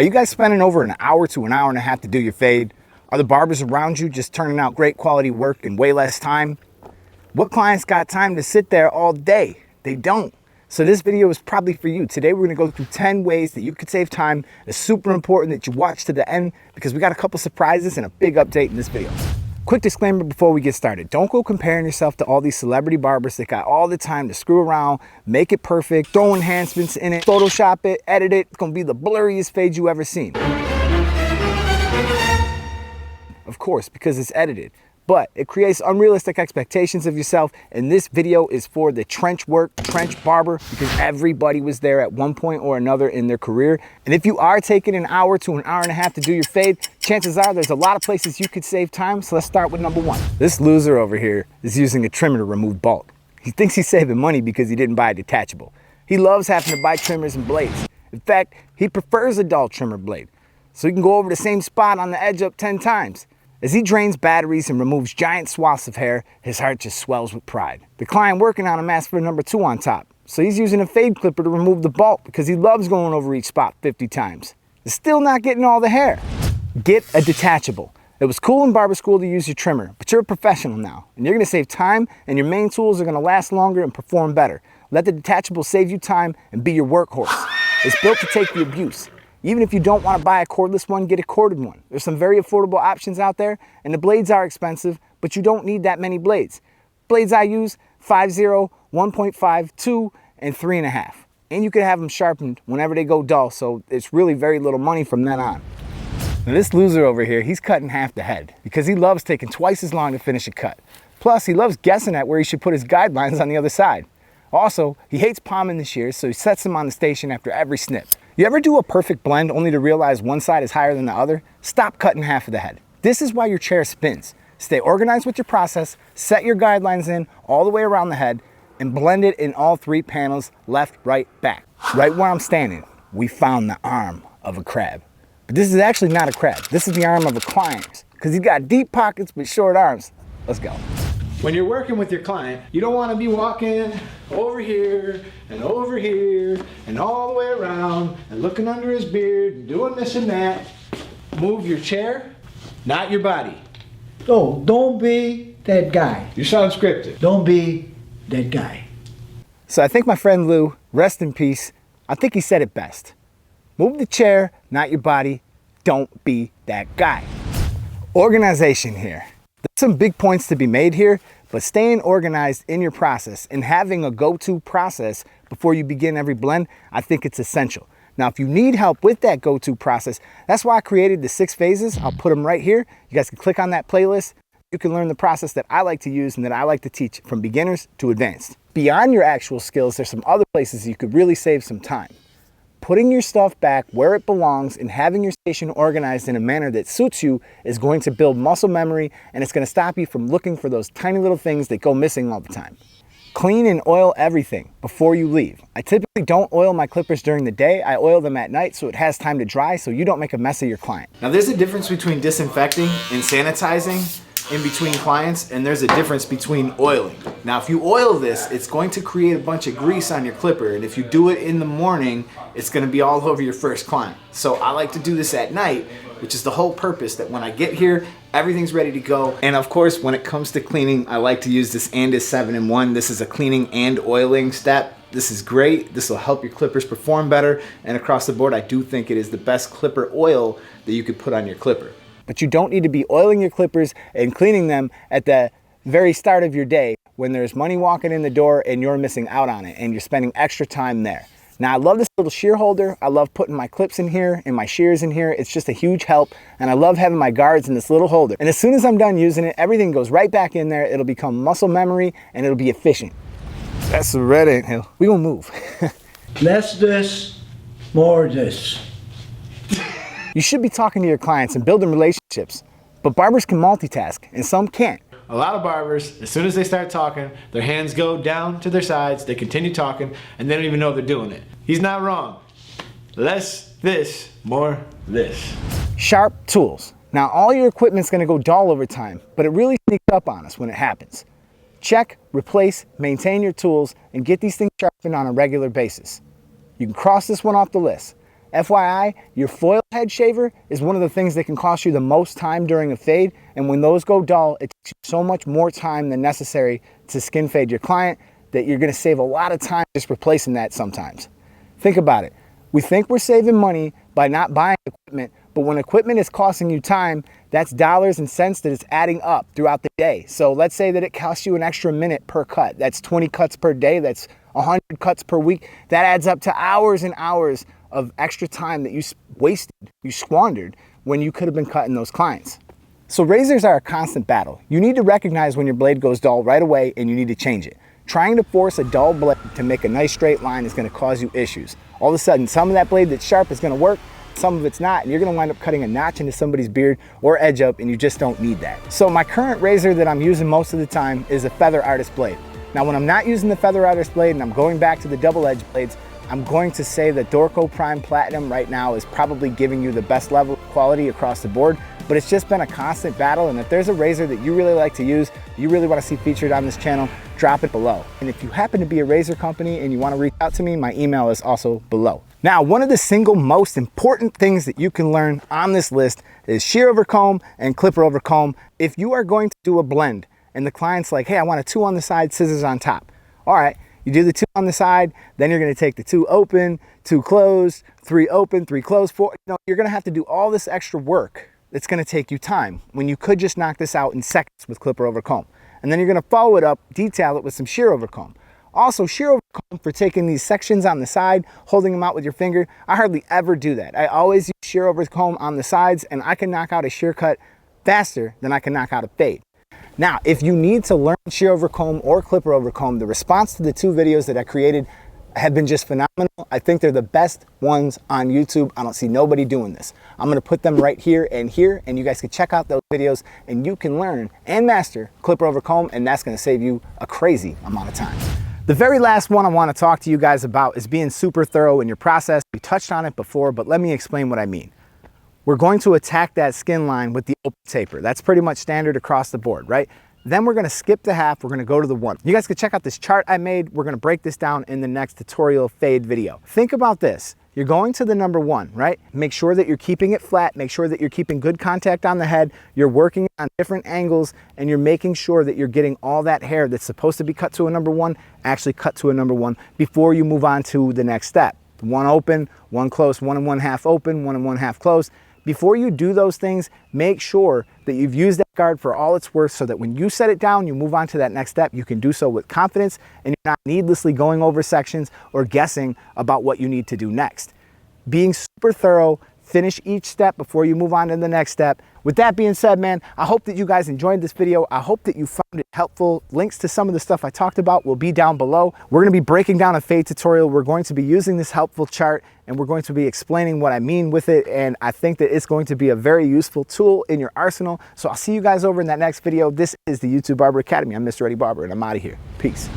Are you guys spending over an hour to an hour and a half to do your fade? Are the barbers around you just turning out great quality work in way less time? What clients got time to sit there all day? They don't. So this video is probably for you. Today we're gonna go through 10 ways that you could save time. It's super important that you watch to the end because we got a couple surprises and a big update in this video. Quick disclaimer before we get started. Don't go comparing yourself to all these celebrity barbers that got all the time to screw around, make it perfect, throw enhancements in it, Photoshop it, edit it. It's gonna be the blurriest fade you ever seen. Of course, because it's edited. But it creates unrealistic expectations of yourself, and this video is for the trench barber, because everybody was there at one point or another in their career. And if you are taking an hour to an hour and a half to do your fade, chances are there's a lot of places you could save time, so let's start with number one. This loser over here is using a trimmer to remove bulk. He thinks he's saving money because he didn't buy a detachable. He loves having to buy trimmers and blades. In fact, he prefers a dull trimmer blade, so he can go over the same spot on the edge up 10 times. As he drains batteries and removes giant swaths of hair, his heart just swells with pride. The client working on him asked for number 2 on top, so he's using a fade clipper to remove the bulk because he loves going over each spot 50 times. He's still not getting all the hair. Get a detachable. It was cool in barber school to use your trimmer, but you're a professional now, and you're gonna save time, and your main tools are gonna last longer and perform better. Let the detachable save you time and be your workhorse. It's built to take the abuse. Even if you don't want to buy a cordless one, get a corded one. There's some very affordable options out there, and the blades are expensive, but you don't need that many blades. Blades I use, 5.0, 1.5, 2, and 3.5. And you can have them sharpened whenever they go dull, so it's really very little money from then on. Now this loser over here, he's cutting half the head because he loves taking twice as long to finish a cut. Plus, he loves guessing at where he should put his guidelines on the other side. Also, he hates palming the shears, so he sets them on the station after every snip. You ever do a perfect blend only to realize one side is higher than the other? Stop cutting half of the head. This is why your chair spins. Stay organized with your process, set your guidelines in all the way around the head, and blend it in all 3 panels, left, right, back. Right where I'm standing, we found the arm of a crab. But this is actually not a crab. This is the arm of a client, because he's got deep pockets but short arms. Let's go. When you're working with your client, you don't want to be walking over here and all the way around and looking under his beard and doing this and that. Move your chair, not your body. Oh, don't be that guy. You sound scripted. Don't be that guy. So I think my friend Lou, rest in peace, I think he said it best. Move the chair, not your body. Don't be that guy. Organization here. There's some big points to be made here, but staying organized in your process and having a go-to process before you begin every blend, I think it's essential. Now, if you need help with that go-to process, that's why I created the 6 phases. I'll put them right here. You guys can click on that playlist. You can learn the process that I like to use and that I like to teach from beginners to advanced. Beyond your actual skills, there's some other places you could really save some time. Putting your stuff back where it belongs and having your station organized in a manner that suits you is going to build muscle memory, and it's going to stop you from looking for those tiny little things that go missing all the time. Clean and oil everything before you leave. I typically don't oil my clippers during the day. I oil them at night so it has time to dry so you don't make a mess of your client. Now there's a difference between disinfecting and sanitizing in between clients, and there's a difference between oiling. Now if you oil this, it's going to create a bunch of grease on your clipper, and if you do it in the morning, it's going to be all over your first client. So I like to do this at night, which is the whole purpose, that when I get here, everything's ready to go. And of course, when it comes to cleaning, I like to use this ANDIS 7-in-1. This is a cleaning and oiling step. This is great. This will help your clippers perform better. And across the board, I do think it is the best clipper oil that you could put on your clipper. But you don't need to be oiling your clippers and cleaning them at the very start of your day when there's money walking in the door and you're missing out on it and you're spending extra time there. Now I love this little shear holder. I love putting my clips in here and my shears in here. It's just a huge help, and I love having my guards in this little holder. And as soon as I'm done using it, everything goes right back in there. It'll become muscle memory and it'll be efficient. That's the red anthill. We gonna move. Less this, more this. You should be talking to your clients and building relationships, but barbers can multitask and some can't. A lot of barbers, as soon as they start talking, their hands go down to their sides, they continue talking, and they don't even know they're doing it. He's not wrong. Less this, more this. Sharp tools. Now all your equipment's gonna go dull over time, but it really sneaks up on us when it happens. Check, replace, maintain your tools, and get these things sharpened on a regular basis. You can cross this one off the list. FYI, your foil head shaver is one of the things that can cost you the most time during a fade, and when those go dull, it takes you so much more time than necessary to skin fade your client that you're gonna save a lot of time just replacing that sometimes. Think about it. We think we're saving money by not buying equipment, but when equipment is costing you time, that's dollars and cents that is adding up throughout the day. So let's say that it costs you an extra minute per cut. That's 20 cuts per day, that's 100 cuts per week. That adds up to hours and hours of extra time that you wasted, you squandered when you could have been cutting those clients. So razors are a constant battle. You need to recognize when your blade goes dull right away and you need to change it. Trying to force a dull blade to make a nice straight line is gonna cause you issues. All of a sudden, some of that blade that's sharp is gonna work, some of it's not, and you're gonna wind up cutting a notch into somebody's beard or edge up, and you just don't need that. So my current razor that I'm using most of the time is a Feather Artist blade. Now when I'm not using the Feather Artist blade and I'm going back to the double edge blades, I'm going to say that Dorco Prime Platinum right now is probably giving you the best level of quality across the board, but it's just been a constant battle, and if there's a razor that you really like to use, you really wanna see featured on this channel, drop it below. And if you happen to be a razor company and you wanna reach out to me, my email is also below. Now, one of the single most important things that you can learn on this list is shear over comb and clipper over comb. If you are going to do a blend and the client's like, hey, I want a 2 on the side, scissors on top. All right, you do the 2 on the side, then you're gonna take the 2 open, 2 closed, 3 open, 3 closed, 4. You're gonna have to do all this extra work. It's gonna take you time when you could just knock this out in seconds with clipper over comb. And then you're gonna follow it up, detail it with some shear over comb. Also, shear over comb for taking these sections on the side, holding them out with your finger. I hardly ever do that. I always use shear over comb on the sides, and I can knock out a shear cut faster than I can knock out a fade. Now, if you need to learn shear over comb or clipper over comb, the response to the 2 videos that I created have been just phenomenal. I think they're the best ones on YouTube. I don't see nobody doing this. I'm gonna put them right here, and you guys can check out those videos and you can learn and master clipper over comb, and that's gonna save you a crazy amount of time. The very last one I wanna talk to you guys about is being super thorough in your process. We touched on it before, but let me explain what I mean. We're going to attack that skin line with the open taper. That's pretty much standard across the board, right? Then we're gonna skip the half, we're gonna go to the 1. You guys can check out this chart I made. We're gonna break this down in the next tutorial fade video. Think about this. You're going to the number 1, right? Make sure that you're keeping it flat, make sure that you're keeping good contact on the head, you're working on different angles, and you're making sure that you're getting all that hair that's supposed to be cut to a number 1, actually cut to a number 1 before you move on to the next step. 1 open, 1 close, 1 1/2 open, 1 1/2 close. Before you do those things, make sure that you've used that guard for all it's worth so that when you set it down, you move on to that next step, you can do so with confidence and you're not needlessly going over sections or guessing about what you need to do next. Being super thorough, finish each step before you move on to the next step. With that being said, man, I hope that you guys enjoyed this video. I hope that you found it helpful. Links to some of the stuff I talked about will be down below. We're gonna be breaking down a fade tutorial. We're going to be using this helpful chart and we're going to be explaining what I mean with it. And I think that it's going to be a very useful tool in your arsenal. So I'll see you guys over in that next video. This is the YouTube Barber Academy. I'm Mr. Eddie Barber and I'm out of here. Peace.